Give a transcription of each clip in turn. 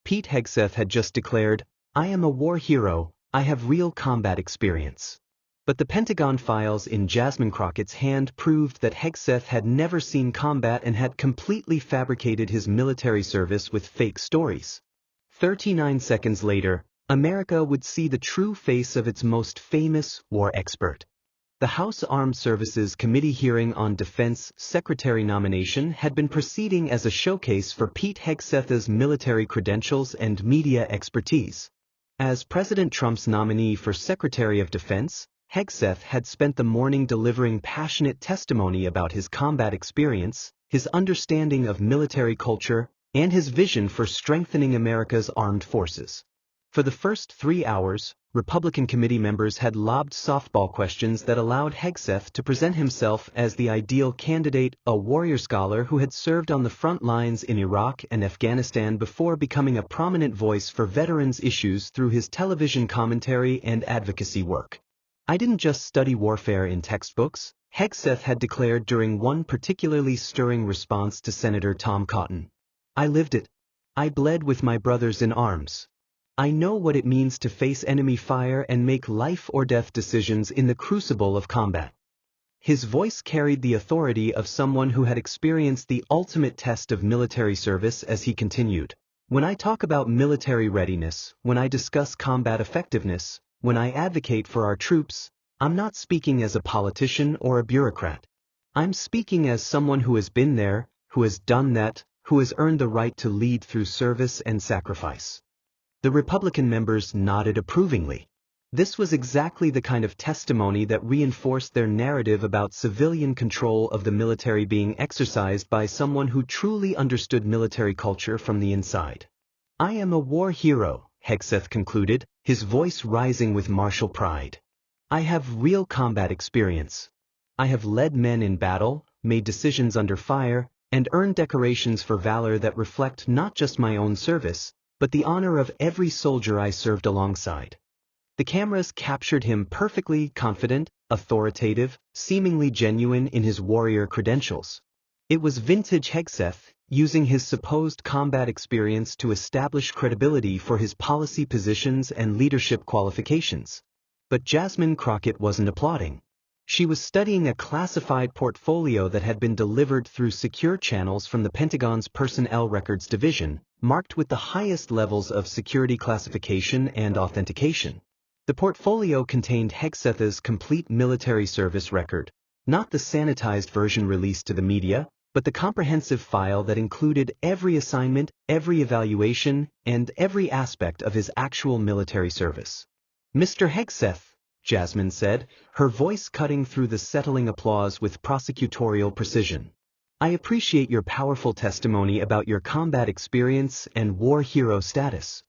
Pete Hegseth had just declared, "I am a war hero, I have real combat experience." But the Pentagon files in Jasmine Crockett's hand proved that Hegseth had never seen combat and had completely fabricated his military service with fake stories. 39 seconds later, America would see the true face of its most famous war expert. The House Armed Services Committee hearing on Defense Secretary nomination had been proceeding as a showcase for Pete Hegseth's military credentials and media expertise. As President Trump's nominee for Secretary of Defense, Hegseth had spent the morning delivering passionate testimony about his combat experience, his understanding of military culture, and his vision for strengthening America's armed forces. For the first 3 hours, Republican committee members had lobbed softball questions that allowed Hegseth to present himself as the ideal candidate, a warrior scholar who had served on the front lines in Iraq and Afghanistan before becoming a prominent voice for veterans' issues through his television commentary and advocacy work. "I didn't just study warfare in textbooks," Hegseth had declared during one particularly stirring response to Senator Tom Cotton. "I lived it. I bled with my brothers in arms. I know what it means to face enemy fire and make life-or-death decisions in the crucible of combat." His voice carried the authority of someone who had experienced the ultimate test of military service as he continued. "When I talk about military readiness, when I discuss combat effectiveness, when I advocate for our troops, I'm not speaking as a politician or a bureaucrat. I'm speaking as someone who has been there, who has done that, who has earned the right to lead through service and sacrifice." The Republican members nodded approvingly. This was exactly the kind of testimony that reinforced their narrative about civilian control of the military being exercised by someone who truly understood military culture from the inside. "I am a war hero," Hegseth concluded, his voice rising with martial pride. "I have real combat experience. I have led men in battle, made decisions under fire, and earned decorations for valor that reflect not just my own service, but the honor of every soldier I served alongside." The cameras captured him perfectly confident, authoritative, seemingly genuine in his warrior credentials. It was vintage Hegseth, using his supposed combat experience to establish credibility for his policy positions and leadership qualifications. But Jasmine Crockett wasn't applauding. She was studying a classified portfolio that had been delivered through secure channels from the Pentagon's Personnel Records Division, marked with the highest levels of security classification and authentication. The portfolio contained Hegseth's complete military service record, not the sanitized version released to the media, but the comprehensive file that included every assignment, every evaluation, and every aspect of his actual military service. "Mr. Hegseth," Jasmine said, her voice cutting through the settling applause with prosecutorial precision, "I appreciate your powerful testimony about your combat experience and war hero status."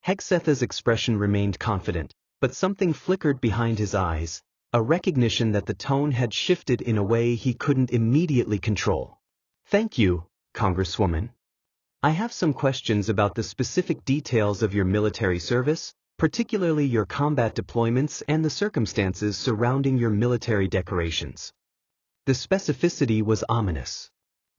Hegseth's expression remained confident, but something flickered behind his eyes, a recognition that the tone had shifted in a way he couldn't immediately control. "Thank you, Congresswoman. I have some questions about the specific details of your military service, particularly your combat deployments and the circumstances surrounding your military decorations." The specificity was ominous.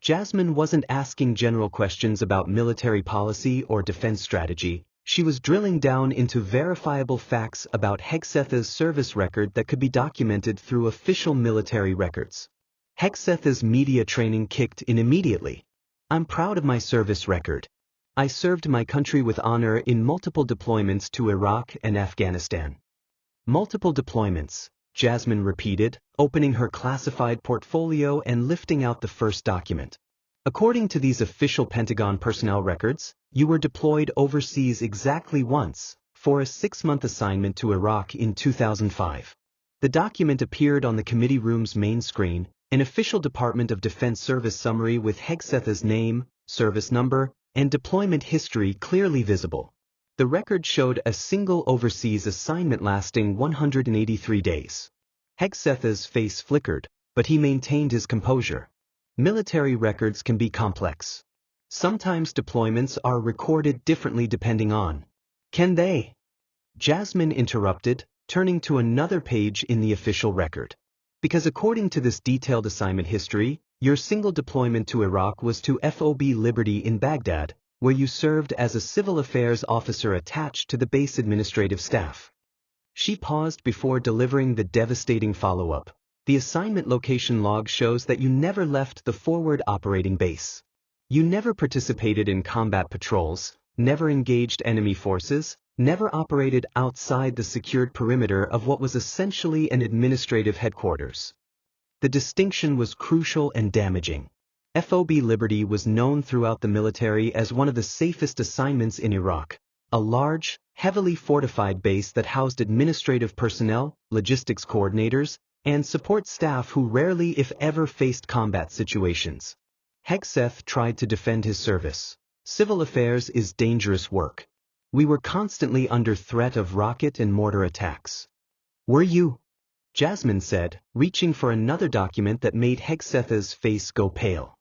Jasmine wasn't asking general questions about military policy or defense strategy. She was drilling down into verifiable facts about Hegseth's service record that could be documented through official military records. Hegseth's media training kicked in immediately. "I'm proud of my service record. I served my country with honor in multiple deployments to Iraq and Afghanistan." "Multiple deployments," Jasmine repeated, opening her classified portfolio and lifting out the first document. "According to these official Pentagon personnel records, you were deployed overseas exactly once, for a 6-month assignment to Iraq in 2005. The document appeared on the committee room's main screen, an official Department of Defense service summary with Hegseth's name, service number, and deployment history clearly visible. The record showed a single overseas assignment lasting 183 days. Hegseth's face flickered, but he maintained his composure. "Military records can be complex. Sometimes deployments are recorded differently depending on." "Can they?" Jasmine interrupted, turning to another page in the official record. "Because according to this detailed assignment history, your single deployment to Iraq was to FOB Liberty in Baghdad, where you served as a civil affairs officer attached to the base administrative staff. She paused before delivering the devastating follow-up. The assignment location log shows that you never left the forward operating base. You never participated in combat patrols, never engaged enemy forces, never operated outside the secured perimeter of what was essentially an administrative headquarters. The distinction was crucial and damaging. FOB Liberty was known throughout the military as one of the safest assignments in Iraq, a large, heavily fortified base that housed administrative personnel, logistics coordinators, and support staff who rarely if ever faced combat situations. Hegseth tried to defend his service. Civil affairs is dangerous work. We were constantly under threat of rocket and mortar attacks. Were you? Jasmine said, reaching for another document that made Hegseth's face go pale.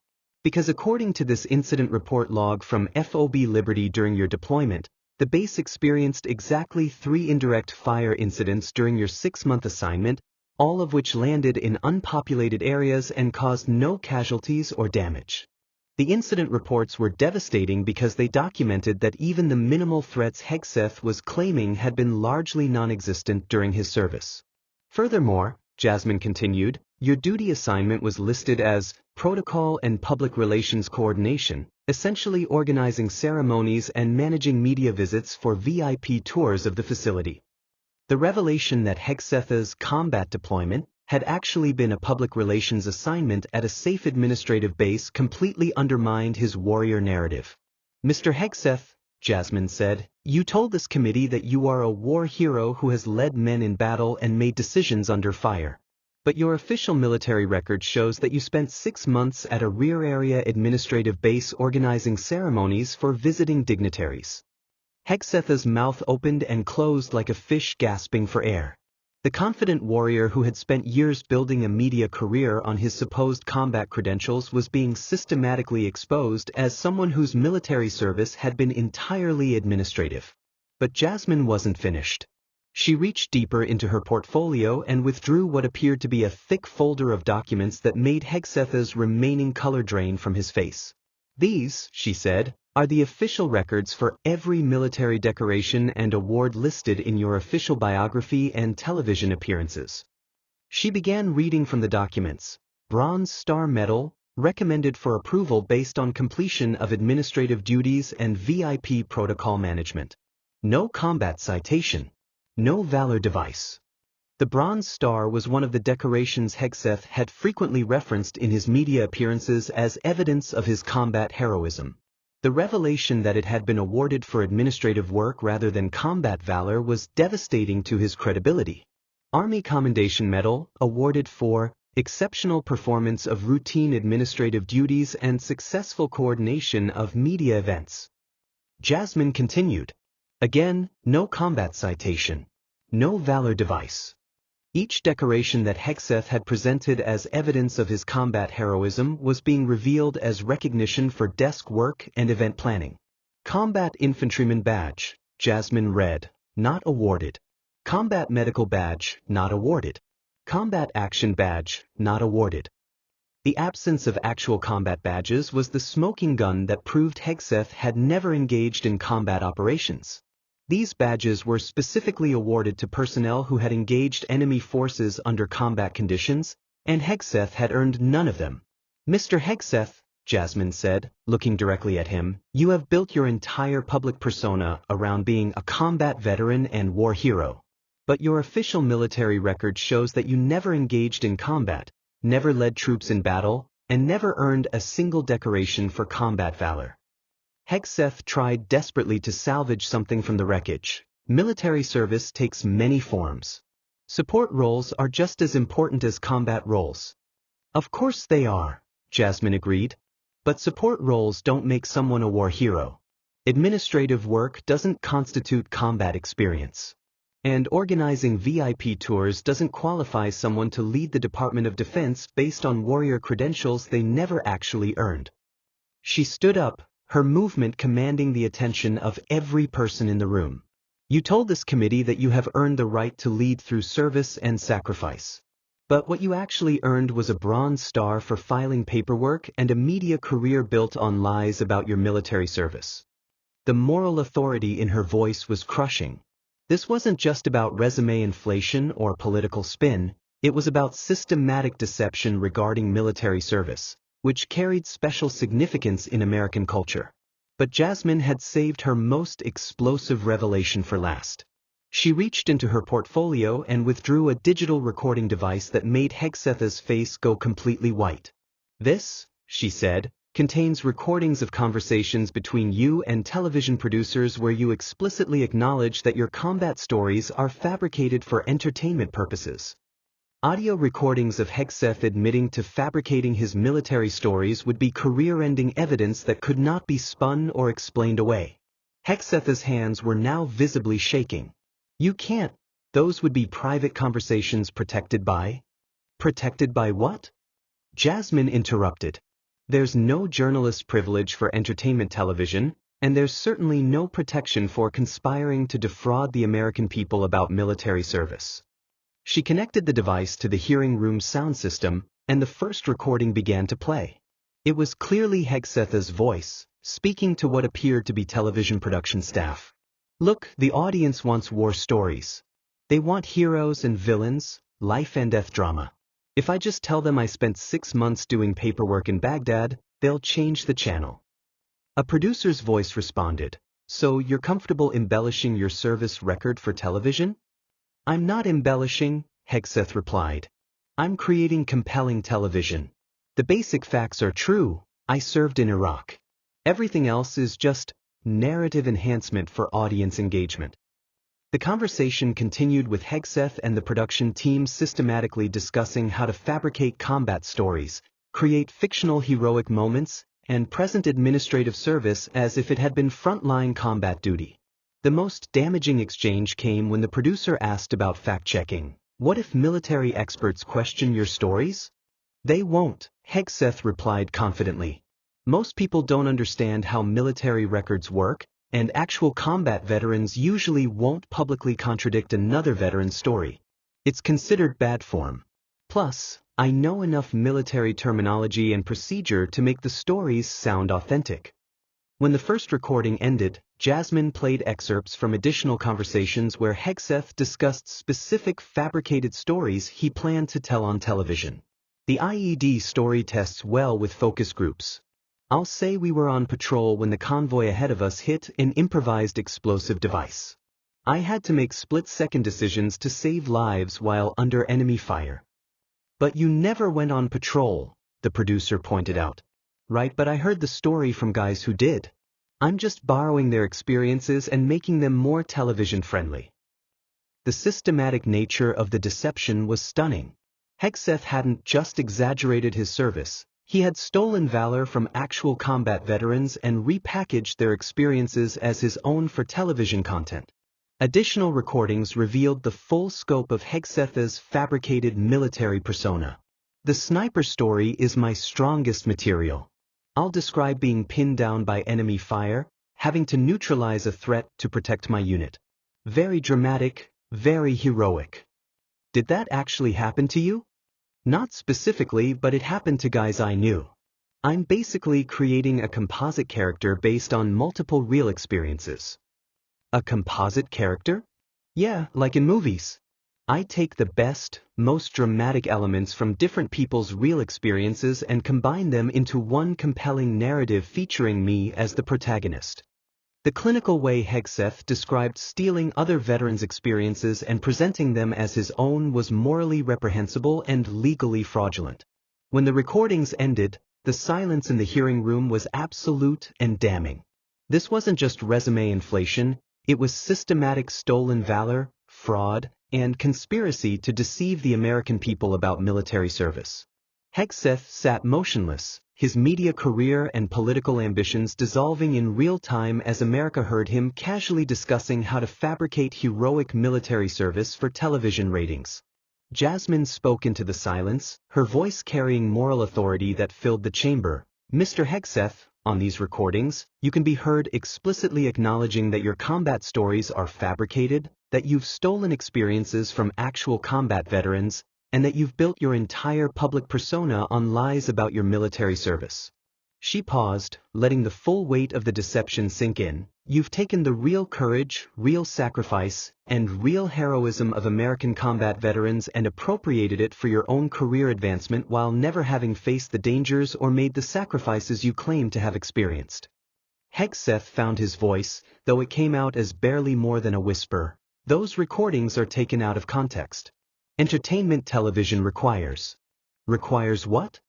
Because according to this incident report log from FOB Liberty during your deployment, the base experienced exactly 3 indirect fire incidents during your 6-month assignment, all of which landed in unpopulated areas and caused no casualties or damage. The incident reports were devastating because they documented that even the minimal threats Hegseth was claiming had been largely non-existent during his service. Furthermore, Jasmine continued, your duty assignment was listed as Protocol and Public Relations Coordination, essentially organizing ceremonies and managing media visits for VIP tours of the facility. The revelation that Hegseth's combat deployment had actually been a public relations assignment at a safe administrative base completely undermined his warrior narrative. Mr. Hegseth, Jasmine said, you told this committee that you are a war hero who has led men in battle and made decisions under fire. But your official military record shows that you spent 6 months at a rear area administrative base organizing ceremonies for visiting dignitaries. Hegseth's mouth opened and closed like a fish gasping for air. The confident warrior who had spent years building a media career on his supposed combat credentials was being systematically exposed as someone whose military service had been entirely administrative. But Jasmine wasn't finished. She reached deeper into her portfolio and withdrew what appeared to be a thick folder of documents that made Hegseth's remaining color drain from his face. These, she said, are the official records for every military decoration and award listed in your official biography and television appearances. She began reading from the documents. Bronze Star Medal, recommended for approval based on completion of administrative duties and VIP protocol management. No combat citation. No Valor device. The Bronze Star was one of the decorations Hegseth had frequently referenced in his media appearances as evidence of his combat heroism. The revelation that it had been awarded for administrative work rather than combat valor was devastating to his credibility. Army Commendation Medal, awarded for exceptional performance of routine administrative duties and successful coordination of media events. Jasmine continued. Again, no combat citation. No Valor device. Each decoration that Hegseth had presented as evidence of his combat heroism was being revealed as recognition for desk work and event planning. Combat Infantryman Badge, Jasmine read, not awarded. Combat Medical Badge, not awarded. Combat Action Badge, not awarded. The absence of actual combat badges was the smoking gun that proved Hegseth had never engaged in combat operations. These badges were specifically awarded to personnel who had engaged enemy forces under combat conditions, and Hegseth had earned none of them. Mr. Hegseth, Jasmine said, looking directly at him, you have built your entire public persona around being a combat veteran and war hero. But your official military record shows that you never engaged in combat, never led troops in battle, and never earned a single decoration for combat valor. Hegseth tried desperately to salvage something from the wreckage. Military service takes many forms. Support roles are just as important as combat roles. Of course they are, Jasmine agreed. But support roles don't make someone a war hero. Administrative work doesn't constitute combat experience. And organizing VIP tours doesn't qualify someone to lead the Department of Defense based on warrior credentials they never actually earned. She stood up, her movement commanding the attention of every person in the room. You told this committee that you have earned the right to lead through service and sacrifice. But what you actually earned was a Bronze Star for filing paperwork and a media career built on lies about your military service. The moral authority in her voice was crushing. This wasn't just about resume inflation or political spin, it was about systematic deception regarding military service, which carried special significance in American culture. But Jasmine had saved her most explosive revelation for last. She reached into her portfolio and withdrew a digital recording device that made Hegseth's face go completely white. "This," she said, "contains recordings of conversations between you and television producers where you explicitly acknowledge that your combat stories are fabricated for entertainment purposes." Audio recordings of Hegseth admitting to fabricating his military stories would be career-ending evidence that could not be spun or explained away. Hegseth's hands were now visibly shaking. "You can't. Those would be private conversations protected by..." "Protected by what?" Jasmine interrupted. "There's no journalist privilege for entertainment television, and there's certainly no protection for conspiring to defraud the American people about military service." She connected the device to the hearing room sound system, and the first recording began to play. It was clearly Hegseth's voice, speaking to what appeared to be television production staff. "Look, the audience wants war stories. They want heroes and villains, life and death drama. If I just tell them I spent 6 months doing paperwork in Baghdad, they'll change the channel." A producer's voice responded, "So you're comfortable embellishing your service record for television?" "I'm not embellishing," Hegseth replied. "I'm creating compelling television. The basic facts are true. I served in Iraq. Everything else is just narrative enhancement for audience engagement." The conversation continued with Hegseth and the production team systematically discussing how to fabricate combat stories, create fictional heroic moments, and present administrative service as if it had been frontline combat duty. The most damaging exchange came when the producer asked about fact-checking. "What if military experts question your stories?" "They won't," Hegseth replied confidently. "Most people don't understand how military records work, and actual combat veterans usually won't publicly contradict another veteran's story. It's considered bad form. Plus, I know enough military terminology and procedure to make the stories sound authentic." When the first recording ended, Jasmine played excerpts from additional conversations where Hegseth discussed specific fabricated stories he planned to tell on television. "The IED story tests well with focus groups. I'll say we were on patrol when the convoy ahead of us hit an improvised explosive device. I had to make split-second decisions to save lives while under enemy fire." "But you never went on patrol," the producer pointed out. "Right, but I heard the story from guys who did. I'm just borrowing their experiences and making them more television-friendly." The systematic nature of the deception was stunning. Hegseth hadn't just exaggerated his service. He had stolen valor from actual combat veterans and repackaged their experiences as his own for television content. Additional recordings revealed the full scope of Hegseth's fabricated military persona. "The sniper story is my strongest material. I'll describe being pinned down by enemy fire, having to neutralize a threat to protect my unit. Very dramatic, very heroic." "Did that actually happen to you?" "Not specifically, but it happened to guys I knew. I'm basically creating a composite character based on multiple real experiences." "A composite character?" "Yeah, like in movies. I take the best, most dramatic elements from different people's real experiences and combine them into one compelling narrative featuring me as the protagonist." The clinical way Hegseth described stealing other veterans' experiences and presenting them as his own was morally reprehensible and legally fraudulent. When the recordings ended, the silence in the hearing room was absolute and damning. This wasn't just resume inflation, it was systematic stolen valor, fraud, and conspiracy to deceive the American people about military service. Hegseth sat motionless, his media career and political ambitions dissolving in real time as America heard him casually discussing how to fabricate heroic military service for television ratings. Jasmine spoke into the silence, her voice carrying moral authority that filled the chamber. "Mr. Hegseth, on these recordings, you can be heard explicitly acknowledging that your combat stories are fabricated, that you've stolen experiences from actual combat veterans, and that you've built your entire public persona on lies about your military service." She paused, letting the full weight of the deception sink in. You've taken the real courage, real sacrifice, and real heroism of American combat veterans and appropriated it for your own career advancement while never having faced the dangers or made the sacrifices you claim to have experienced. Hegseth found his voice, though it came out as barely more than a whisper. Those recordings are taken out of context. Entertainment television requires. Requires what?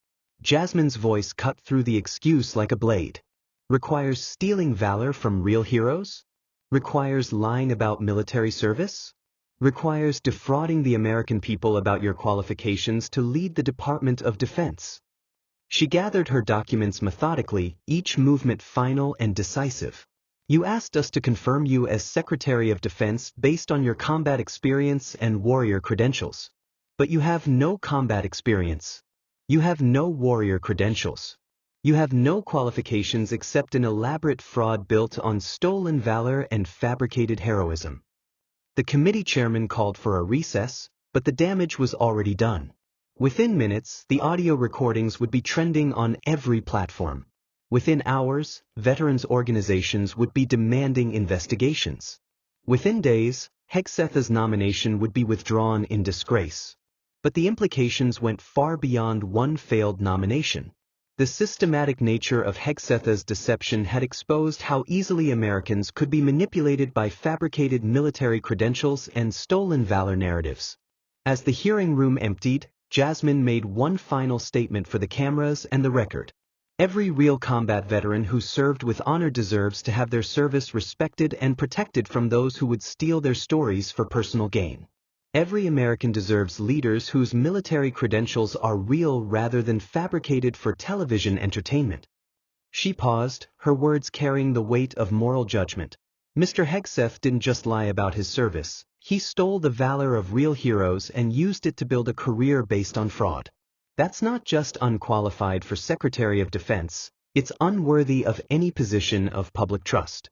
Jasmine's voice cut through the excuse like a blade. Requires stealing valor from real heroes? Requires lying about military service? Requires defrauding the American people about your qualifications to lead the Department of Defense? She gathered her documents methodically, each movement final and decisive. You asked us to confirm you as Secretary of Defense based on your combat experience and warrior credentials. But you have no combat experience. You have no warrior credentials. You have no qualifications except an elaborate fraud built on stolen valor and fabricated heroism. The committee chairman called for a recess, but the damage was already done. Within minutes, the audio recordings would be trending on every platform. Within hours, veterans organizations would be demanding investigations. Within days, Hegseth's nomination would be withdrawn in disgrace. But the implications went far beyond one failed nomination. The systematic nature of Hegseth's deception had exposed how easily Americans could be manipulated by fabricated military credentials and stolen valor narratives. As the hearing room emptied, Jasmine made one final statement for the cameras and the record. Every real combat veteran who served with honor deserves to have their service respected and protected from those who would steal their stories for personal gain. Every American deserves leaders whose military credentials are real rather than fabricated for television entertainment. She paused, her words carrying the weight of moral judgment. Mr. Hegseth didn't just lie about his service. He stole the valor of real heroes and used it to build a career based on fraud. That's not just unqualified for Secretary of Defense, it's unworthy of any position of public trust.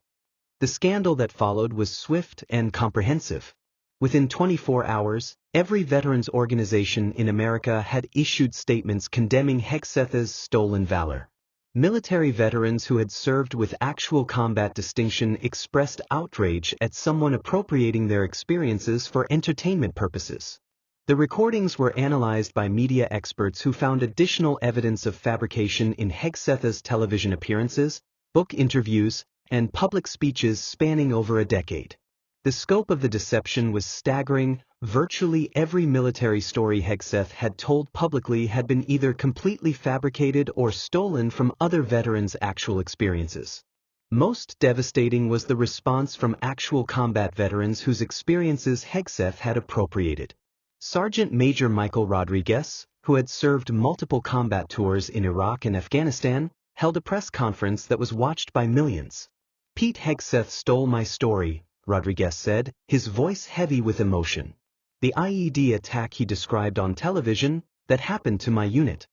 The scandal that followed was swift and comprehensive. Within 24 hours, every veterans organization in America had issued statements condemning Hegseth's stolen valor. Military veterans who had served with actual combat distinction expressed outrage at someone appropriating their experiences for entertainment purposes. The recordings were analyzed by media experts who found additional evidence of fabrication in Hegseth's television appearances, book interviews, and public speeches spanning over a decade. The scope of the deception was staggering. Virtually every military story Hegseth had told publicly had been either completely fabricated or stolen from other veterans' actual experiences. Most devastating was the response from actual combat veterans whose experiences Hegseth had appropriated. Sergeant Major Michael Rodriguez, who had served multiple combat tours in Iraq and Afghanistan, held a press conference that was watched by millions. Pete Hegseth stole my story, Rodriguez said, his voice heavy with emotion. The IED attack he described on television, that happened to my unit.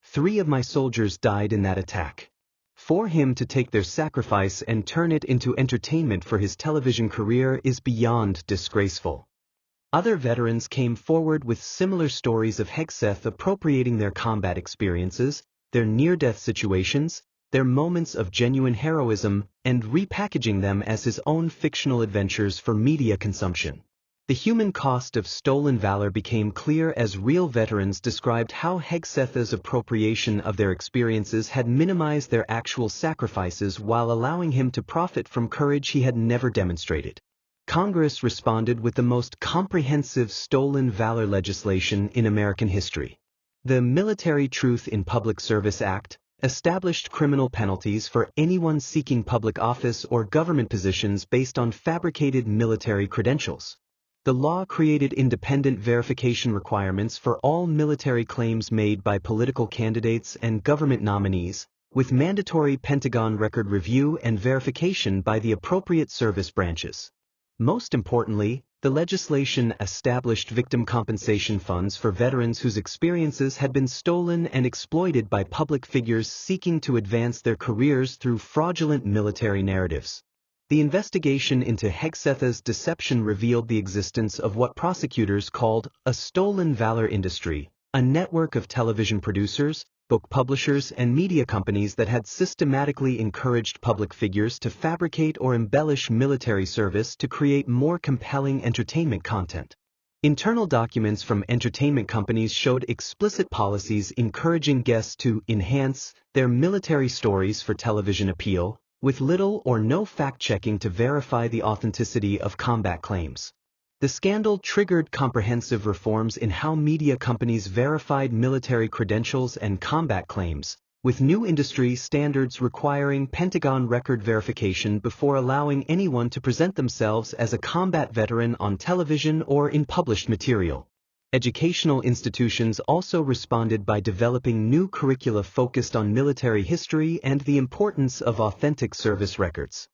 3 of my soldiers died in that attack. For him to take their sacrifice and turn it into entertainment for his television career is beyond disgraceful. Other veterans came forward with similar stories of Hegseth appropriating their combat experiences, their near-death situations, their moments of genuine heroism, and repackaging them as his own fictional adventures for media consumption. The human cost of stolen valor became clear as real veterans described how Hegseth's appropriation of their experiences had minimized their actual sacrifices while allowing him to profit from courage he had never demonstrated. Congress responded with the most comprehensive stolen valor legislation in American history. The Military Truth in Public Service Act established criminal penalties for anyone seeking public office or government positions based on fabricated military credentials. The law created independent verification requirements for all military claims made by political candidates and government nominees, with mandatory Pentagon record review and verification by the appropriate service branches. Most importantly, the legislation established victim compensation funds for veterans whose experiences had been stolen and exploited by public figures seeking to advance their careers through fraudulent military narratives. The investigation into Hegseth's deception revealed the existence of what prosecutors called a stolen valor industry, a network of television producers, book publishers and media companies that had systematically encouraged public figures to fabricate or embellish military service to create more compelling entertainment content. Internal documents from entertainment companies showed explicit policies encouraging guests to enhance their military stories for television appeal, with little or no fact-checking to verify the authenticity of combat claims. The scandal triggered comprehensive reforms in how media companies verified military credentials and combat claims, with new industry standards requiring Pentagon record verification before allowing anyone to present themselves as a combat veteran on television or in published material. Educational institutions also responded by developing new curricula focused on military history and the importance of authentic service records.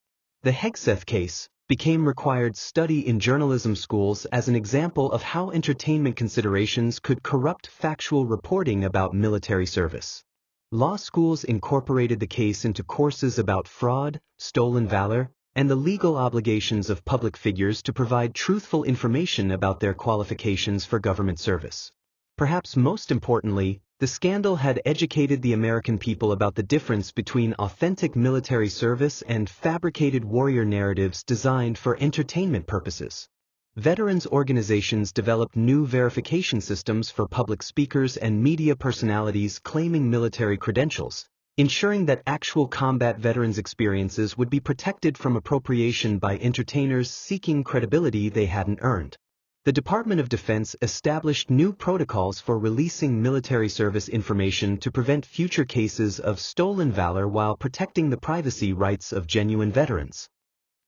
The Hegseth case became required study in journalism schools as an example of how entertainment considerations could corrupt factual reporting about military service. Law schools incorporated the case into courses about fraud, stolen valor, and the legal obligations of public figures to provide truthful information about their qualifications for government service. Perhaps most importantly, the scandal had educated the American people about the difference between authentic military service and fabricated warrior narratives designed for entertainment purposes. Veterans organizations developed new verification systems for public speakers and media personalities claiming military credentials, ensuring that actual combat veterans' experiences would be protected from appropriation by entertainers seeking credibility they hadn't earned. The Department of Defense established new protocols for releasing military service information to prevent future cases of stolen valor while protecting the privacy rights of genuine veterans.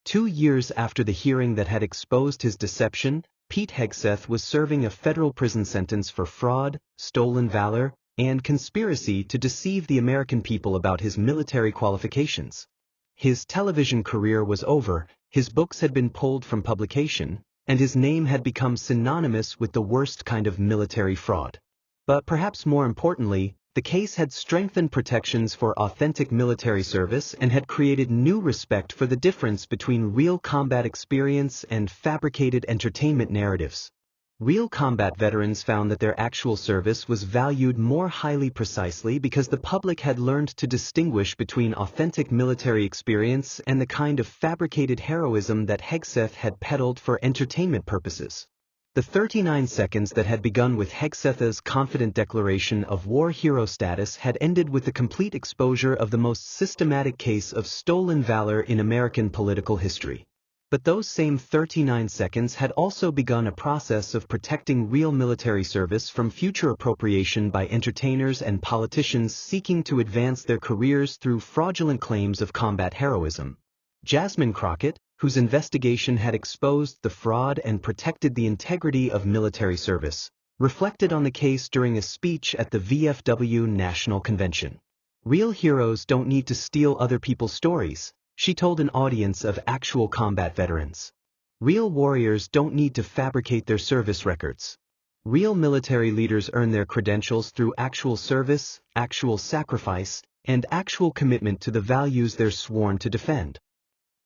2 years after the hearing that had exposed his deception, Pete Hegseth was serving a federal prison sentence for fraud, stolen valor, and conspiracy to deceive the American people about his military qualifications. His television career was over, his books had been pulled from publication, and his name had become synonymous with the worst kind of military fraud. But perhaps more importantly, the case had strengthened protections for authentic military service and had created new respect for the difference between real combat experience and fabricated entertainment narratives. Real combat veterans found that their actual service was valued more highly precisely because the public had learned to distinguish between authentic military experience and the kind of fabricated heroism that Hegseth had peddled for entertainment purposes. The 39 seconds that had begun with Hegseth's confident declaration of war hero status had ended with the complete exposure of the most systematic case of stolen valor in American political history. But those same 39 seconds had also begun a process of protecting real military service from future appropriation by entertainers and politicians seeking to advance their careers through fraudulent claims of combat heroism. Jasmine Crockett, whose investigation had exposed the fraud and protected the integrity of military service, reflected on the case during a speech at the VFW National Convention. "Real heroes don't need to steal other people's stories," she told an audience of actual combat veterans. "Real warriors don't need to fabricate their service records. Real military leaders earn their credentials through actual service, actual sacrifice, and actual commitment to the values they're sworn to defend."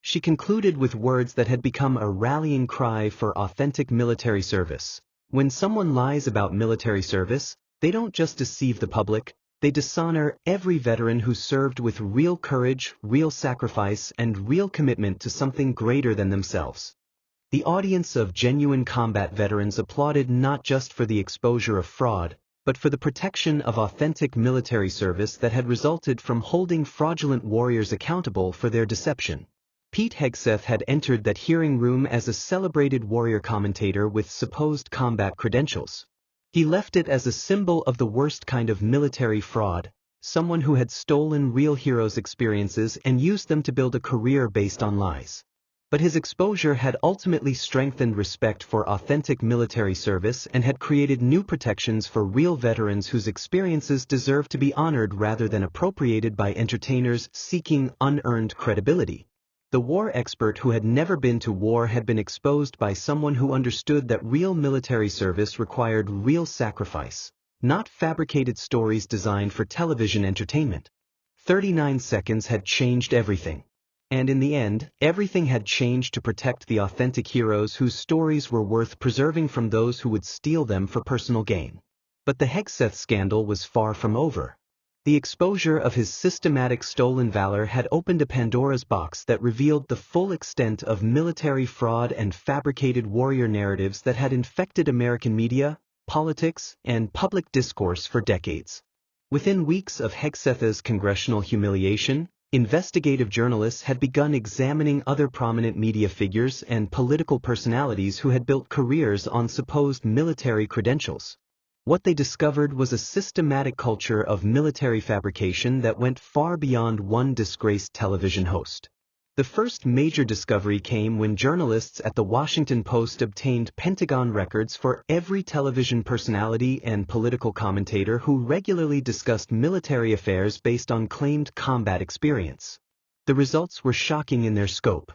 She concluded with words that had become a rallying cry for authentic military service. When someone lies about military service, they don't just deceive the public, they dishonor every veteran who served with real courage, real sacrifice, and real commitment to something greater than themselves. The audience of genuine combat veterans applauded not just for the exposure of fraud, but for the protection of authentic military service that had resulted from holding fraudulent warriors accountable for their deception. Pete Hegseth had entered that hearing room as a celebrated warrior commentator with supposed combat credentials. He left it as a symbol of the worst kind of military fraud, someone who had stolen real heroes' experiences and used them to build a career based on lies. But his exposure had ultimately strengthened respect for authentic military service and had created new protections for real veterans whose experiences deserve to be honored rather than appropriated by entertainers seeking unearned credibility. The war expert who had never been to war had been exposed by someone who understood that real military service required real sacrifice, not fabricated stories designed for television entertainment. 39 seconds had changed everything. And in the end, everything had changed to protect the authentic heroes whose stories were worth preserving from those who would steal them for personal gain. But the Hegseth scandal was far from over. The exposure of his systematic stolen valor had opened a Pandora's box that revealed the full extent of military fraud and fabricated warrior narratives that had infected American media, politics, and public discourse for decades. Within weeks of Hegseth's congressional humiliation, investigative journalists had begun examining other prominent media figures and political personalities who had built careers on supposed military credentials. What they discovered was a systematic culture of military fabrication that went far beyond one disgraced television host. The first major discovery came when journalists at the Washington Post obtained Pentagon records for every television personality and political commentator who regularly discussed military affairs based on claimed combat experience. The results were shocking in their scope.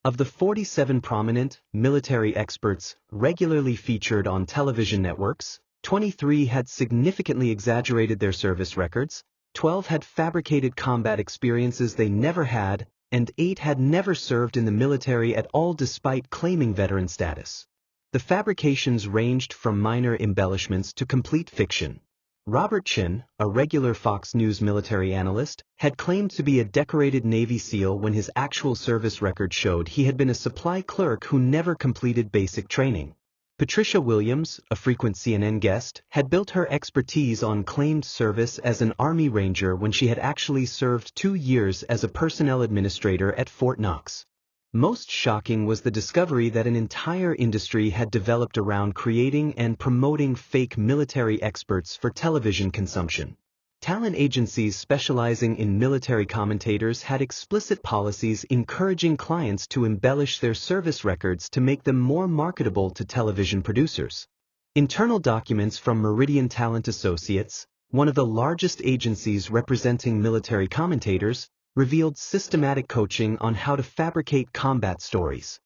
Of the 47 prominent military experts regularly featured on television networks, 23 had significantly exaggerated their service records, 12 had fabricated combat experiences they never had, and 8 had never served in the military at all despite claiming veteran status. The fabrications ranged from minor embellishments to complete fiction. Robert Chin, a regular Fox News military analyst, had claimed to be a decorated Navy SEAL when his actual service record showed he had been a supply clerk who never completed basic training. Patricia Williams, a frequent CNN guest, had built her expertise on claimed service as an Army Ranger when she had actually served 2 years as a personnel administrator at Fort Knox. Most shocking was the discovery that an entire industry had developed around creating and promoting fake military experts for television consumption. Talent agencies specializing in military commentators had explicit policies encouraging clients to embellish their service records to make them more marketable to television producers. Internal documents from Meridian Talent Associates, one of the largest agencies representing military commentators, revealed systematic coaching on how to fabricate combat stories.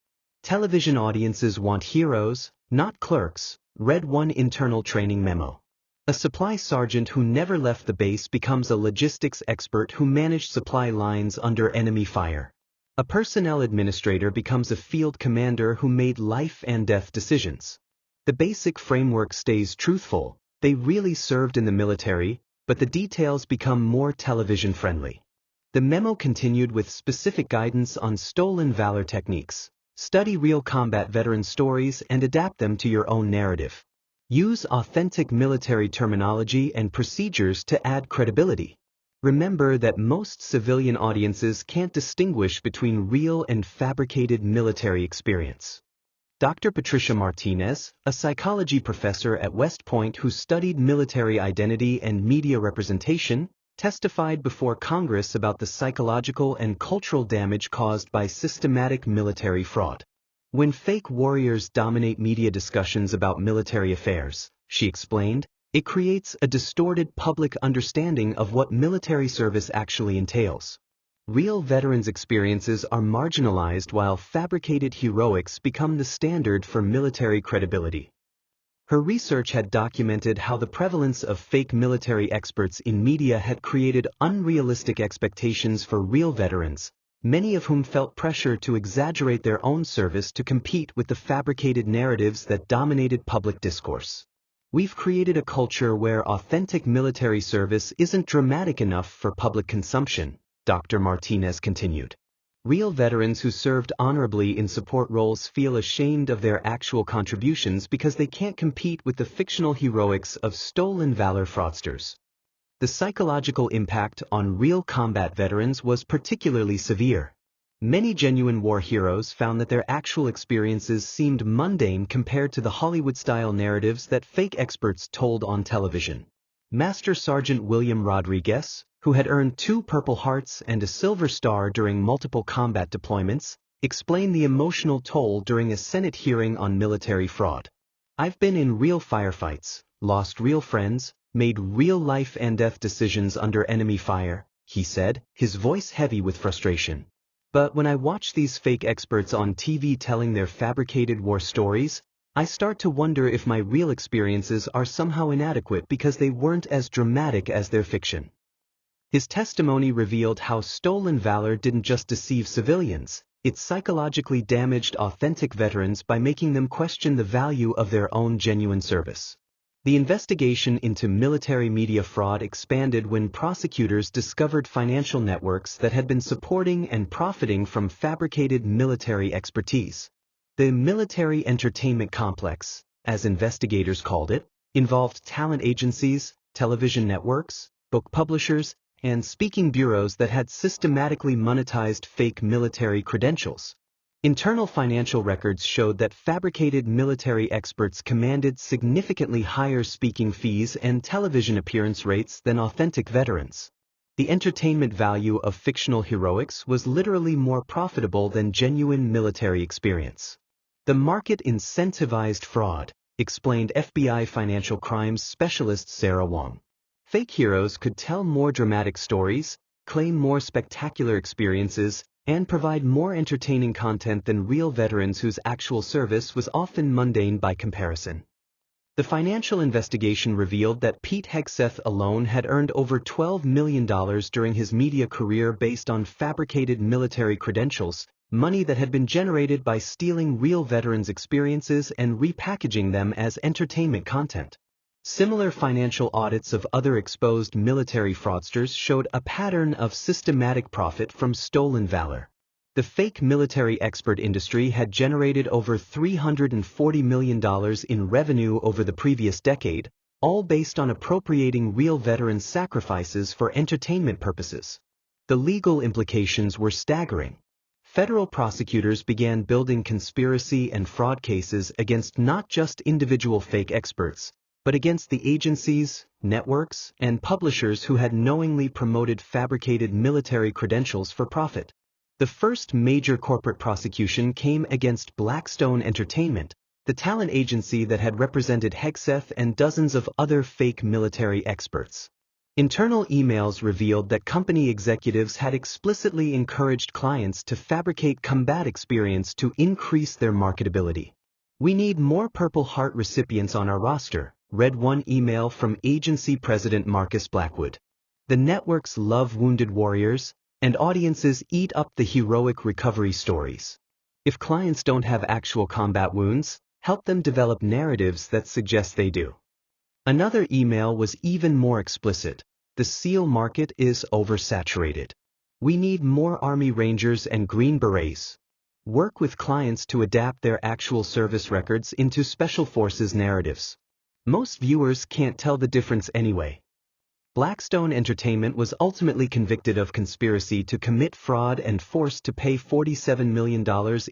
Television audiences want heroes, not clerks, read one internal training memo. A supply sergeant who never left the base becomes a logistics expert who managed supply lines under enemy fire. A personnel administrator becomes a field commander who made life and death decisions. The basic framework stays truthful, they really served in the military, but the details become more television-friendly. The memo continued with specific guidance on stolen valor techniques. Study real combat veteran stories and adapt them to your own narrative. Use authentic military terminology and procedures to add credibility. Remember that most civilian audiences can't distinguish between real and fabricated military experience. Dr. Patricia Martinez, a psychology professor at West Point who studied military identity and media representation, testified before Congress about the psychological and cultural damage caused by systematic military fraud. When fake warriors dominate media discussions about military affairs, she explained, it creates a distorted public understanding of what military service actually entails. Real veterans' experiences are marginalized while fabricated heroics become the standard for military credibility. Her research had documented how the prevalence of fake military experts in media had created unrealistic expectations for real veterans, many of whom felt pressure to exaggerate their own service to compete with the fabricated narratives that dominated public discourse. We've created a culture where authentic military service isn't dramatic enough for public consumption, Dr. Martinez continued. Real veterans who served honorably in support roles feel ashamed of their actual contributions because they can't compete with the fictional heroics of stolen valor fraudsters. The psychological impact on real combat veterans was particularly severe. Many genuine war heroes found that their actual experiences seemed mundane compared to the Hollywood-style narratives that fake experts told on television. Master Sergeant William Rodriguez, who had earned 2 Purple Hearts and a Silver Star during multiple combat deployments, explained the emotional toll during a Senate hearing on military fraud. I've been in real firefights, lost real friends, made real life and death decisions under enemy fire, he said, his voice heavy with frustration. But when I watch these fake experts on TV telling their fabricated war stories, I start to wonder if my real experiences are somehow inadequate because they weren't as dramatic as their fiction. His testimony revealed how stolen valor didn't just deceive civilians, it psychologically damaged authentic veterans by making them question the value of their own genuine service. The investigation into military media fraud expanded when prosecutors discovered financial networks that had been supporting and profiting from fabricated military expertise. The military entertainment complex, as investigators called it, involved talent agencies, television networks, book publishers, and speaking bureaus that had systematically monetized fake military credentials. Internal financial records showed that fabricated military experts commanded significantly higher speaking fees and television appearance rates than authentic veterans. The entertainment value of fictional heroics was literally more profitable than genuine military experience. The market incentivized fraud, explained FBI financial crimes specialist Sarah Wong. Fake heroes could tell more dramatic stories, claim more spectacular experiences, and provide more entertaining content than real veterans whose actual service was often mundane by comparison. The financial investigation revealed that Pete Hegseth alone had earned over $12 million during his media career based on fabricated military credentials, money that had been generated by stealing real veterans' experiences and repackaging them as entertainment content. Similar financial audits of other exposed military fraudsters showed a pattern of systematic profit from stolen valor. The fake military expert industry had generated over $340 million in revenue over the previous decade, all based on appropriating real veterans' sacrifices for entertainment purposes. The legal implications were staggering. Federal prosecutors began building conspiracy and fraud cases against not just individual fake experts, but against the agencies, networks, and publishers who had knowingly promoted fabricated military credentials for profit. The first major corporate prosecution came against Blackstone Entertainment, the talent agency that had represented Hegseth and dozens of other fake military experts. Internal emails revealed that company executives had explicitly encouraged clients to fabricate combat experience to increase their marketability. "We need more Purple Heart recipients on our roster," read one email from agency president Marcus Blackwood. "The networks love wounded warriors, and audiences eat up the heroic recovery stories. If clients don't have actual combat wounds, help them develop narratives that suggest they do." Another email was even more explicit. "The SEAL market is oversaturated. We need more Army Rangers and Green Berets. Work with clients to adapt their actual service records into Special Forces narratives. Most viewers can't tell the difference anyway." Blackstone Entertainment was ultimately convicted of conspiracy to commit fraud and forced to pay $47 million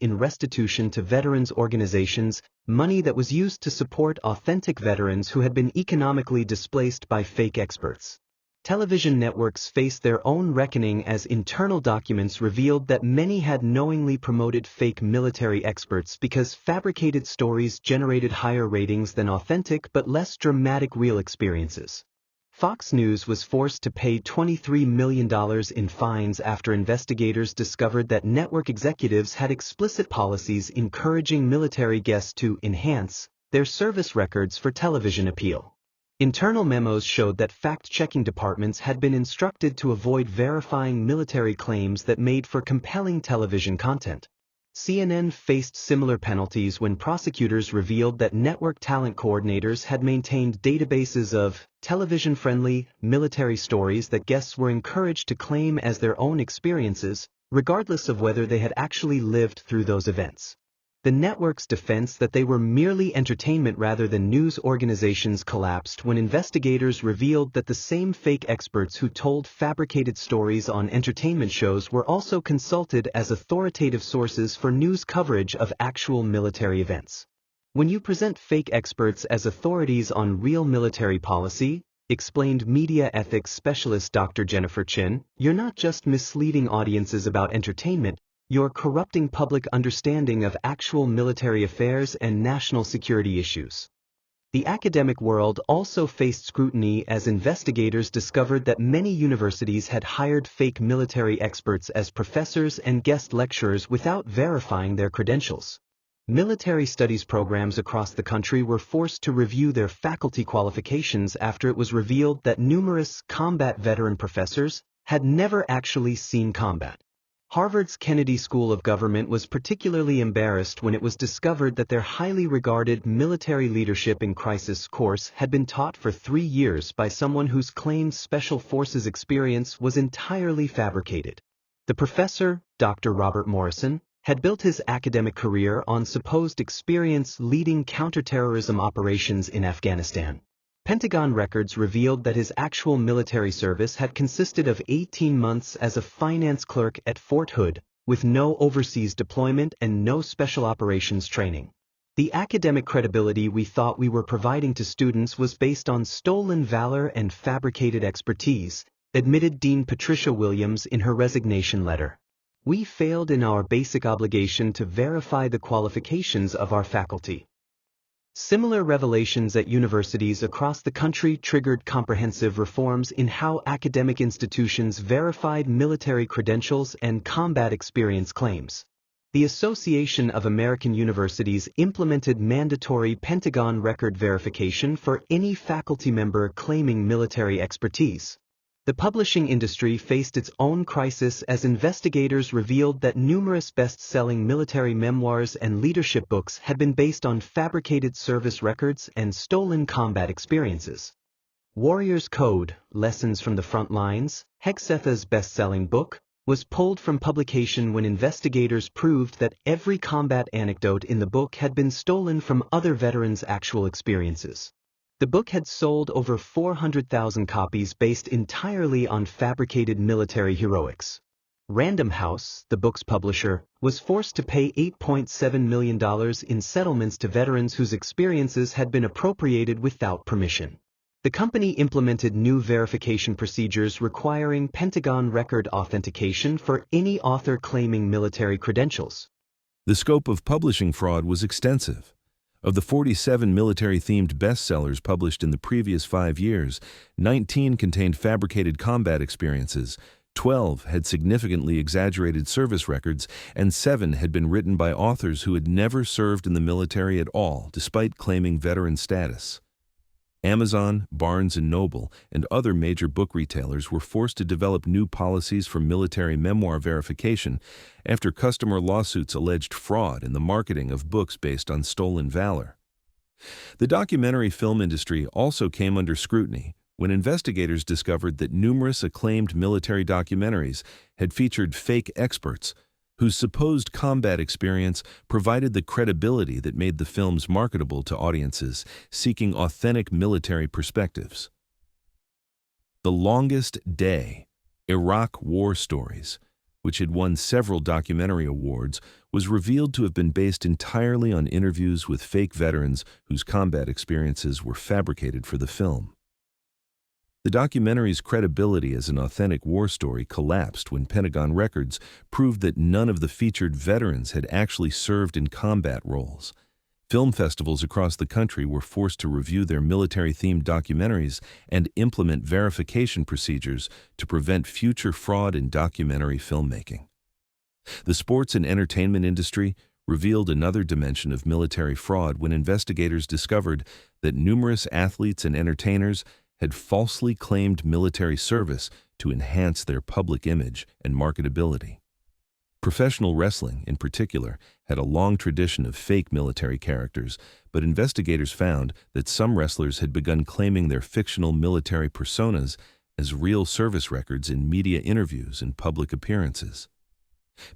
in restitution to veterans organizations, money that was used to support authentic veterans who had been economically displaced by fake experts. Television networks faced their own reckoning as internal documents revealed that many had knowingly promoted fake military experts because fabricated stories generated higher ratings than authentic but less dramatic real experiences. Fox News was forced to pay $23 million in fines after investigators discovered that network executives had explicit policies encouraging military guests to enhance their service records for television appeal. Internal memos showed that fact-checking departments had been instructed to avoid verifying military claims that made for compelling television content. CNN faced similar penalties when prosecutors revealed that network talent coordinators had maintained databases of television-friendly military stories that guests were encouraged to claim as their own experiences, regardless of whether they had actually lived through those events. The network's defense that they were merely entertainment rather than news organizations collapsed when investigators revealed that the same fake experts who told fabricated stories on entertainment shows were also consulted as authoritative sources for news coverage of actual military events. "When you present fake experts as authorities on real military policy," explained media ethics specialist Dr. Jennifer Chin, "you're not just misleading audiences about entertainment, you're corrupting public understanding of actual military affairs and national security issues." The academic world also faced scrutiny as investigators discovered that many universities had hired fake military experts as professors and guest lecturers without verifying their credentials. Military studies programs across the country were forced to review their faculty qualifications after it was revealed that numerous combat veteran professors had never actually seen combat. Harvard's Kennedy School of Government was particularly embarrassed when it was discovered that their highly regarded Military Leadership in Crisis course had been taught for 3 years by someone whose claimed special forces experience was entirely fabricated. The professor, Dr. Robert Morrison, had built his academic career on supposed experience leading counterterrorism operations in Afghanistan. Pentagon records revealed that his actual military service had consisted of 18 months as a finance clerk at Fort Hood, with no overseas deployment and no special operations training. The academic credibility we thought we were providing to students was based on stolen valor and fabricated expertise, admitted Dean Patricia Williams in her resignation letter. We failed in our basic obligation to verify the qualifications of our faculty. Similar revelations at universities across the country triggered comprehensive reforms in how academic institutions verified military credentials and combat experience claims. The Association of American Universities implemented mandatory Pentagon record verification for any faculty member claiming military expertise. The publishing industry faced its own crisis as investigators revealed that numerous best-selling military memoirs and leadership books had been based on fabricated service records and stolen combat experiences. Warrior's Code, Lessons from the Front Lines, Hegseth's best-selling book, was pulled from publication when investigators proved that every combat anecdote in the book had been stolen from other veterans' actual experiences. The book had sold over 400,000 copies based entirely on fabricated military heroics. Random House, the book's publisher, was forced to pay $8.7 million in settlements to veterans whose experiences had been appropriated without permission. The company implemented new verification procedures requiring Pentagon record authentication for any author claiming military credentials. The scope of publishing fraud was extensive. Of the 47 military-themed bestsellers published in the previous 5 years, 19 contained fabricated combat experiences, 12 had significantly exaggerated service records, and 7 had been written by authors who had never served in the military at all, despite claiming veteran status. Amazon, Barnes & Noble, and other major book retailers were forced to develop new policies for military memoir verification after customer lawsuits alleged fraud in the marketing of books based on stolen valor. The documentary film industry also came under scrutiny when investigators discovered that numerous acclaimed military documentaries had featured fake experts whose supposed combat experience provided the credibility that made the films marketable to audiences seeking authentic military perspectives. The Longest Day, Iraq War Stories, which had won several documentary awards, was revealed to have been based entirely on interviews with fake veterans whose combat experiences were fabricated for the film. The documentary's credibility as an authentic war story collapsed when Pentagon records proved that none of the featured veterans had actually served in combat roles. Film festivals across the country were forced to review their military-themed documentaries and implement verification procedures to prevent future fraud in documentary filmmaking. The sports and entertainment industry revealed another dimension of military fraud when investigators discovered that numerous athletes and entertainers had falsely claimed military service to enhance their public image and marketability. Professional wrestling, in particular, had a long tradition of fake military characters, but investigators found that some wrestlers had begun claiming their fictional military personas as real service records in media interviews and public appearances.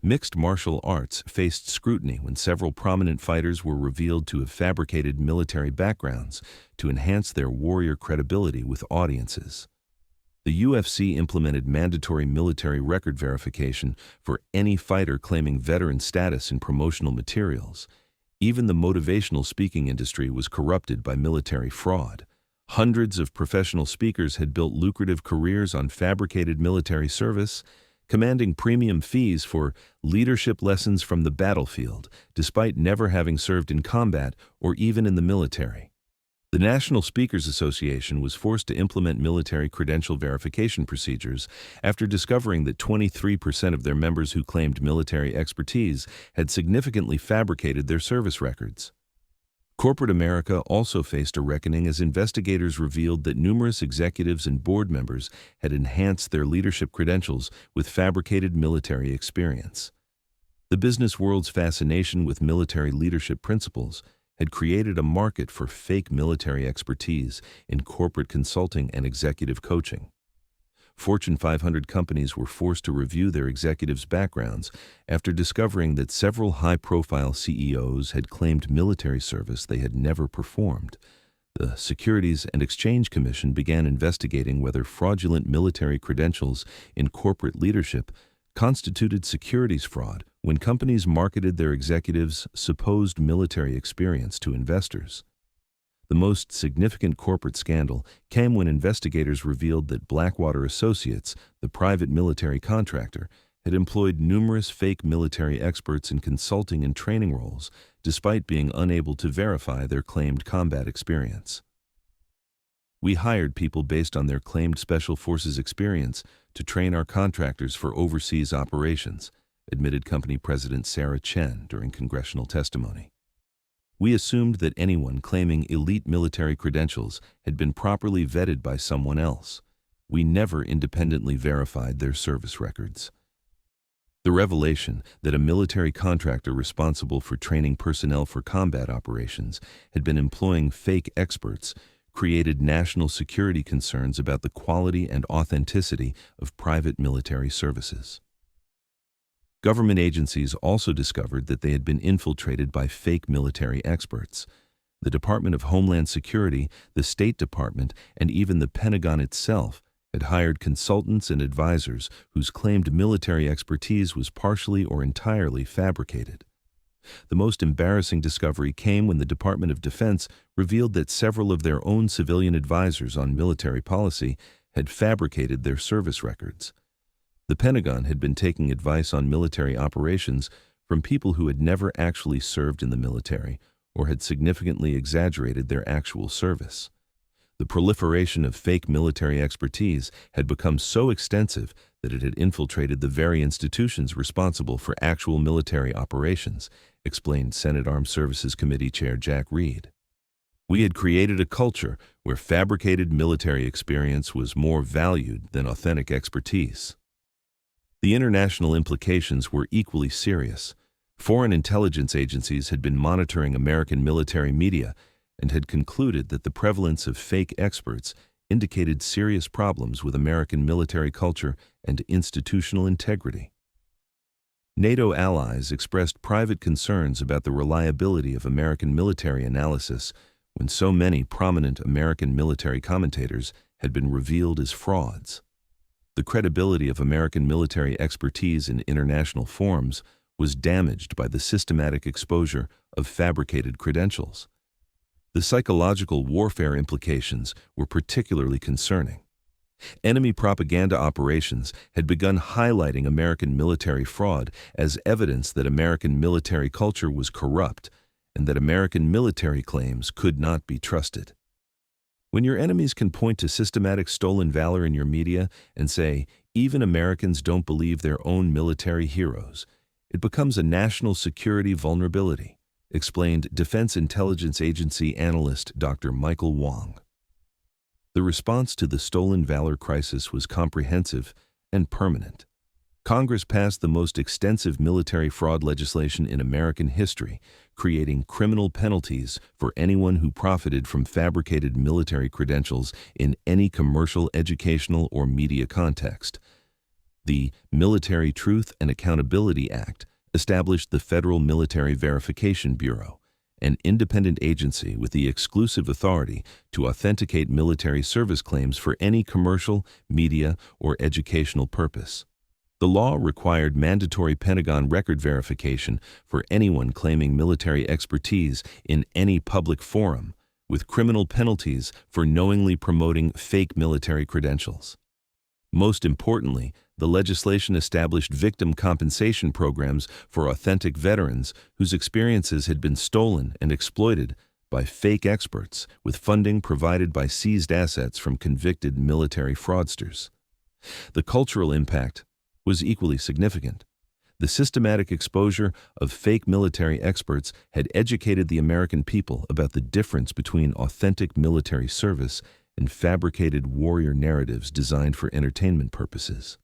Mixed martial arts faced scrutiny when several prominent fighters were revealed to have fabricated military backgrounds to enhance their warrior credibility with audiences. The UFC implemented mandatory military record verification for any fighter claiming veteran status in promotional materials. Even the motivational speaking industry was corrupted by military fraud. Hundreds of professional speakers had built lucrative careers on fabricated military service, commanding premium fees for leadership lessons from the battlefield, despite never having served in combat or even in the military. The National Speakers Association was forced to implement military credential verification procedures after discovering that 23% of their members who claimed military expertise had significantly fabricated their service records. Corporate America also faced a reckoning as investigators revealed that numerous executives and board members had enhanced their leadership credentials with fabricated military experience. The business world's fascination with military leadership principles had created a market for fake military expertise in corporate consulting and executive coaching. Fortune 500 companies were forced to review their executives' backgrounds after discovering that several high-profile CEOs had claimed military service they had never performed. The Securities and Exchange Commission began investigating whether fraudulent military credentials in corporate leadership constituted securities fraud when companies marketed their executives' supposed military experience to investors. The most significant corporate scandal came when investigators revealed that Blackwater Associates, the private military contractor, had employed numerous fake military experts in consulting and training roles, despite being unable to verify their claimed combat experience. "We hired people based on their claimed Special Forces experience to train our contractors for overseas operations," admitted company president Sarah Chen during congressional testimony. "We assumed that anyone claiming elite military credentials had been properly vetted by someone else. We never independently verified their service records." The revelation that a military contractor responsible for training personnel for combat operations had been employing fake experts created national security concerns about the quality and authenticity of private military services. Government agencies also discovered that they had been infiltrated by fake military experts. The Department of Homeland Security, the State Department, and even the Pentagon itself had hired consultants and advisors whose claimed military expertise was partially or entirely fabricated. The most embarrassing discovery came when the Department of Defense revealed that several of their own civilian advisors on military policy had fabricated their service records. The Pentagon had been taking advice on military operations from people who had never actually served in the military or had significantly exaggerated their actual service. The proliferation of fake military expertise had become so extensive that it had infiltrated the very institutions responsible for actual military operations, explained Senate Armed Services Committee Chair Jack Reed. "We had created a culture where fabricated military experience was more valued than authentic expertise." The international implications were equally serious. Foreign intelligence agencies had been monitoring American military media and had concluded that the prevalence of fake experts indicated serious problems with American military culture and institutional integrity. NATO allies expressed private concerns about the reliability of American military analysis when so many prominent American military commentators had been revealed as frauds. The credibility of American military expertise in international forums was damaged by the systematic exposure of fabricated credentials. The psychological warfare implications were particularly concerning. Enemy propaganda operations had begun highlighting American military fraud as evidence that American military culture was corrupt and that American military claims could not be trusted. When your enemies can point to systematic stolen valor in your media and say, even Americans don't believe their own military heroes, it becomes a national security vulnerability, explained Defense Intelligence Agency analyst Dr. Michael Wong. The response to the stolen valor crisis was comprehensive and permanent. Congress passed the most extensive military fraud legislation in American history, creating criminal penalties for anyone who profited from fabricated military credentials in any commercial, educational, or media context. The Military Truth and Accountability Act established the Federal Military Verification Bureau, an independent agency with the exclusive authority to authenticate military service claims for any commercial, media, or educational purpose. The law required mandatory Pentagon record verification for anyone claiming military expertise in any public forum, with criminal penalties for knowingly promoting fake military credentials. Most importantly, the legislation established victim compensation programs for authentic veterans whose experiences had been stolen and exploited by fake experts, with funding provided by seized assets from convicted military fraudsters. The cultural impact was equally significant. The systematic exposure of fake military experts had educated the American people about the difference between authentic military service and fabricated warrior narratives designed for entertainment purposes.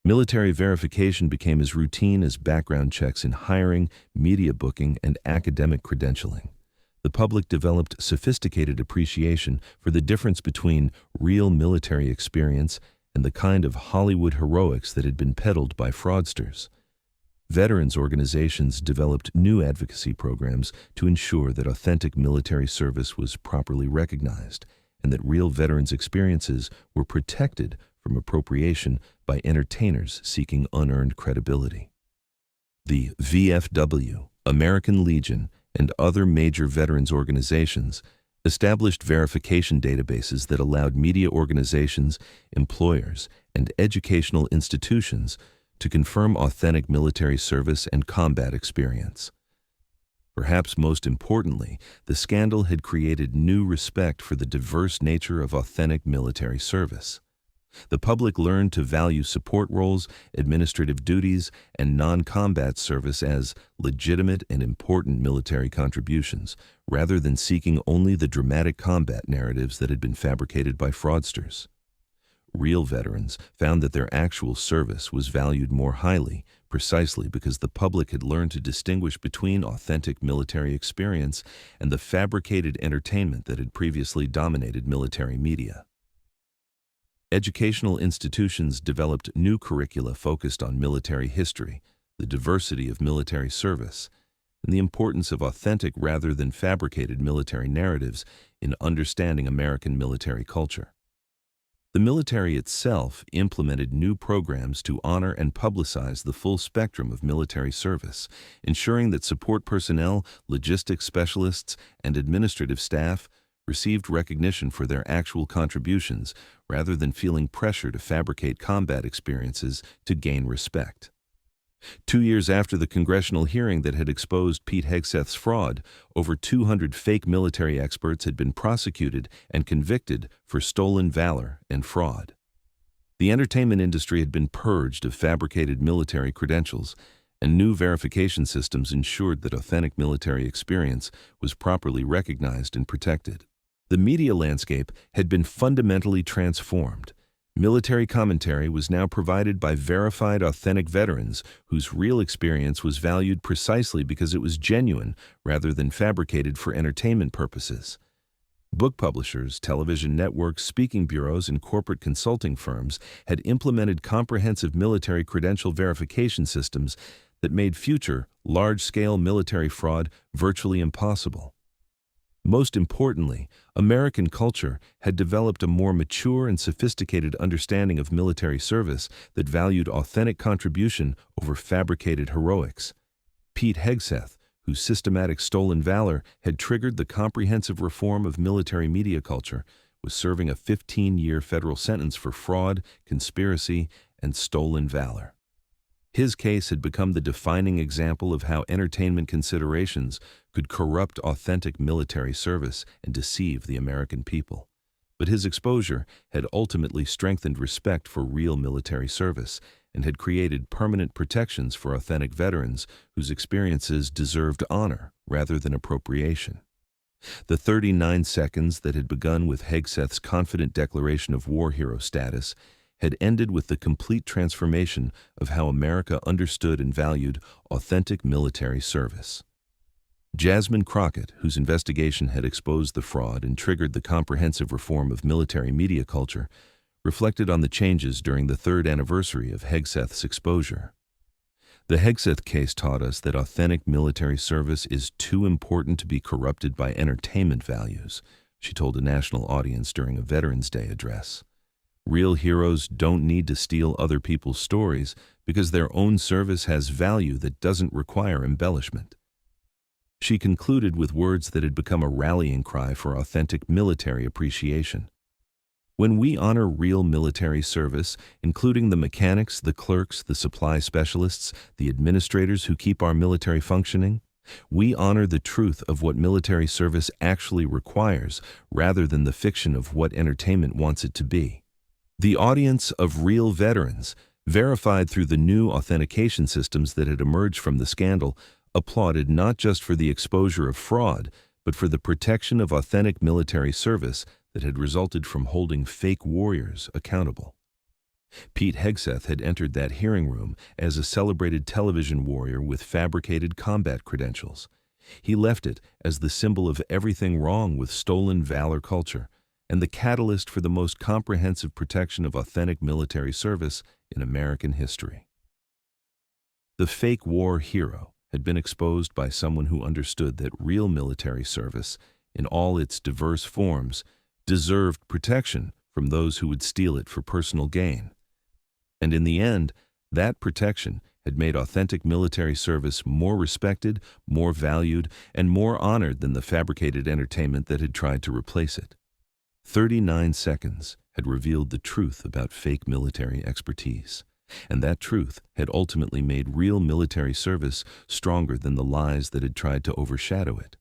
Military verification became as routine as background checks in hiring, media booking, and academic credentialing. The public developed sophisticated appreciation for the difference between real military experience and the kind of Hollywood heroics that had been peddled by fraudsters. Veterans organizations developed new advocacy programs to ensure that authentic military service was properly recognized and that real veterans' experiences were protected from appropriation by entertainers seeking unearned credibility. The VFW, American Legion, and other major veterans organizations established verification databases that allowed media organizations, employers, and educational institutions to confirm authentic military service and combat experience. Perhaps most importantly, the scandal had created new respect for the diverse nature of authentic military service. The public learned to value support roles, administrative duties, and non-combat service as legitimate and important military contributions, rather than seeking only the dramatic combat narratives that had been fabricated by fraudsters. Real veterans found that their actual service was valued more highly, precisely because the public had learned to distinguish between authentic military experience and the fabricated entertainment that had previously dominated military media. Educational institutions developed new curricula focused on military history, the diversity of military service, and the importance of authentic rather than fabricated military narratives in understanding American military culture. The military itself implemented new programs to honor and publicize the full spectrum of military service, ensuring that support personnel, logistics specialists, and administrative staff received recognition for their actual contributions rather than feeling pressure to fabricate combat experiences to gain respect. 2 years after the congressional hearing that had exposed Pete Hegseth's fraud, over 200 fake military experts had been prosecuted and convicted for stolen valor and fraud. The entertainment industry had been purged of fabricated military credentials, and new verification systems ensured that authentic military experience was properly recognized and protected. The media landscape had been fundamentally transformed. Military commentary was now provided by verified authentic veterans whose real experience was valued precisely because it was genuine rather than fabricated for entertainment purposes. Book publishers, television networks, speaking bureaus, and corporate consulting firms had implemented comprehensive military credential verification systems that made future, large-scale military fraud virtually impossible. Most importantly, American culture had developed a more mature and sophisticated understanding of military service that valued authentic contribution over fabricated heroics. Pete Hegseth, whose systematic stolen valor had triggered the comprehensive reform of military media culture, was serving a 15-year federal sentence for fraud, conspiracy, and stolen valor. His case had become the defining example of how entertainment considerations could corrupt authentic military service and deceive the American people. But his exposure had ultimately strengthened respect for real military service and had created permanent protections for authentic veterans whose experiences deserved honor rather than appropriation. The 39 seconds that had begun with Hegseth's confident declaration of war hero status had ended with the complete transformation of how America understood and valued authentic military service. Jasmine Crockett, whose investigation had exposed the fraud and triggered the comprehensive reform of military media culture, reflected on the changes during the 3rd anniversary of Hegseth's exposure. The Hegseth case taught us that authentic military service is too important to be corrupted by entertainment values, she told a national audience during a Veterans Day address. Real heroes don't need to steal other people's stories because their own service has value that doesn't require embellishment. She concluded with words that had become a rallying cry for authentic military appreciation. When we honor real military service, including the mechanics, the clerks, the supply specialists, the administrators who keep our military functioning, we honor the truth of what military service actually requires rather than the fiction of what entertainment wants it to be. The audience of real veterans verified through the new authentication systems that had emerged from the scandal, applauded not just for the exposure of fraud, but for the protection of authentic military service that had resulted from holding fake warriors accountable. Pete Hegseth had entered that hearing room as a celebrated television warrior with fabricated combat credentials. He left it as the symbol of everything wrong with stolen Valor culture and the catalyst for the most comprehensive protection of authentic military service in American history. The fake war hero had been exposed by someone who understood that real military service, in all its diverse forms, deserved protection from those who would steal it for personal gain. And in the end, that protection had made authentic military service more respected, more valued, and more honored than the fabricated entertainment that had tried to replace it. 39 seconds had revealed the truth about fake military expertise, and that truth had ultimately made real military service stronger than the lies that had tried to overshadow it.